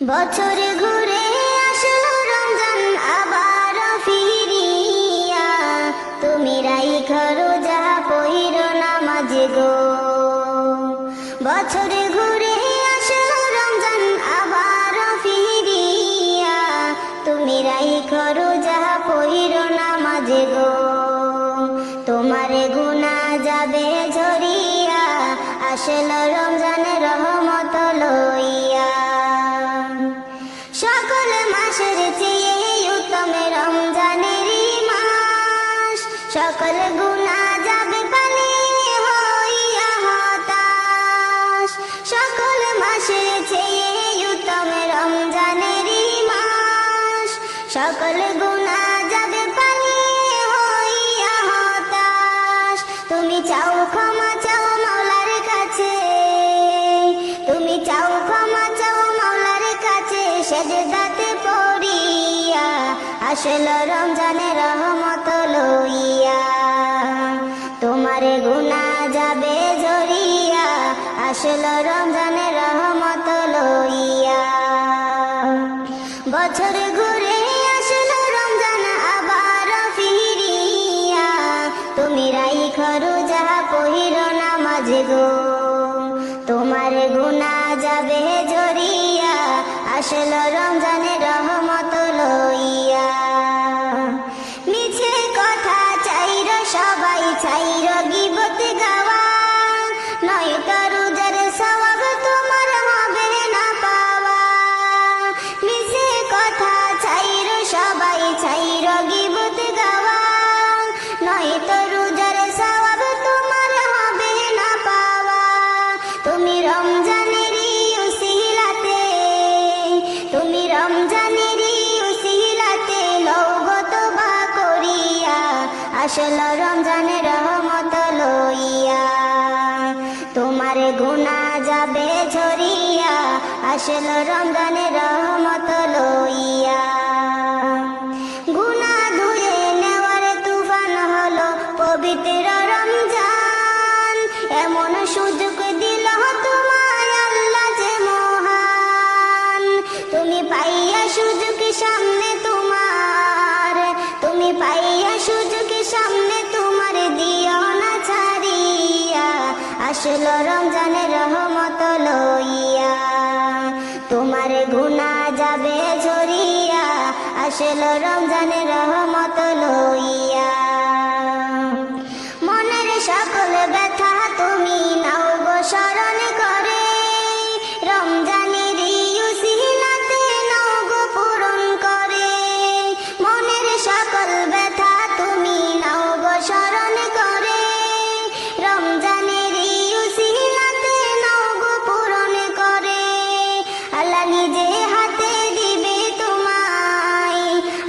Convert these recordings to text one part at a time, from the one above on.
বছর ঘুরে আসলো রমজান আবার ফিরিয়া, তুমি রাইখা রোজা পইরো নামাজ গো। বছর ঘুরে আসলো রমজান আবার ফিরিয়া, তুমি রাইখা রোজা পইরো নামাজ গো। তোমারে গুনাহ যাবে ঝরিয়া, আসলো রমজান রহমত লইয়া। সকল মাসের চেয়ে উত্তম রমজানের মাস, সকল গুনাহ যাবে পানি হইয়া হতাশ। সকল মাসের চেয়ে উত্তম রমজানের মাস, সকল গুনাহ যাবে পানি হইয়া হতাশ। তুমি চাও ক্ষমা চাও মাওলার কাছে, তুমি চাও ক্ষমা চাও মাওলার কাছে, সেজদাতে পড়িয়া আসলো রমজানের রহমত লইয়া। তোমারে গুনাহ যাবে ঝরিয়া, আসলো রমজানের রহমত লইয়া। বছর ঘুরে আসলো রমজান আবার ফিরিয়া, তুমি রাইখা রোজা পইরো নামাজ গো। তোমার গুনাহ যাবে ঝরিয়া, আসলো রমজানের রহমত লইয়া। মিছে কথা চাইর সবাই চাইর গীবত গাওয়া, নয়তো রোজার সওয়াব তোমার হবে না পাওয়া। মিছে কথা চাইর সবাই চাইর গীবত গাওয়া, নয়তো রোজার সওয়াব তোমার হবে না পাওয়া। তুমি রমজানেরই উসিলাতে, তুমি রমজানেরই উসিলাতে লওগো তওবা করিয়া, আসলো রমজানের রহমত লইয়া। তোমার গুনাহ যাবে ঝরিয়া, আসলো রমজানের রহমত লইয়া। গুনাহ ধুয়ে নেওয়ার তুফান হলো পবিত্র রমজান, এমন সুযোগ দিল তোমায় আল্লাহ যে মহান। তুমি পাইয়া সুযোগ সামনে তোমার, তুমি পাইয়া সুযোগ সামনে তোমার, দিও না ছাড়িয়া, আসলো রমজানের রহমত লইয়া। তোমার গুনাহ যাবে ঝরিয়া, আসলো রমজানের রহমত লইয়া। মনের সকল ব্যথা তুমি নাও গো স্মরণ করে, রমজানের উসিলাতে নাও গো পূরণ করে। মনের সকল ব্যথা তুমি নাও গো স্মরণ করে, রমজানের উসিলাতে নাও গো পূরণ করে। আল্লাহ নিজে হাতে দিবে তোমায়,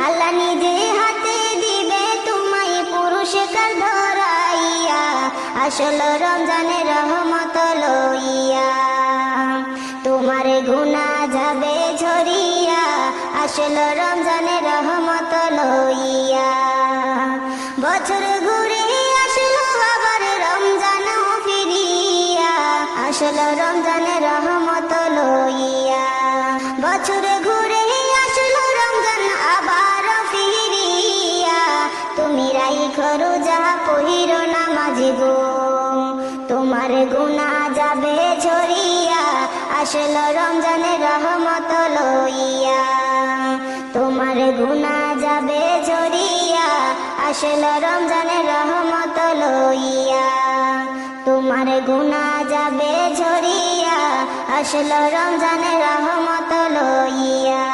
আল্লাহ নিজে হাতে দিবে তোমায় পুরস্কার ধরাইয়া, আসলো রমজানের রহমত লইয়া। তোমার গুনাহ যাবে ঝরিয়া, আসলো রমজানের রহমত লইয়া। বছর ঘুরে আসলো আবার রমজান ফিরিয়া, আসলো রমজানের রহমত লইয়া। বছর ঘুরে আসলো রমজান আবার ফিরিয়া, তুমি রাইখা রোজা পইরো নামাজ গো। তোমার গুনাহ যাবে ঝরিয়া, আসলো রমজানের রহমত লইয়া। তোমার গুনাহ যাবে ঝরিয়া, আসলো রমজানের রহমত লইয়া। তোমার গুনাহ যাবে ঝরিয়া, আসলো রমজানের রহমত লইয়া।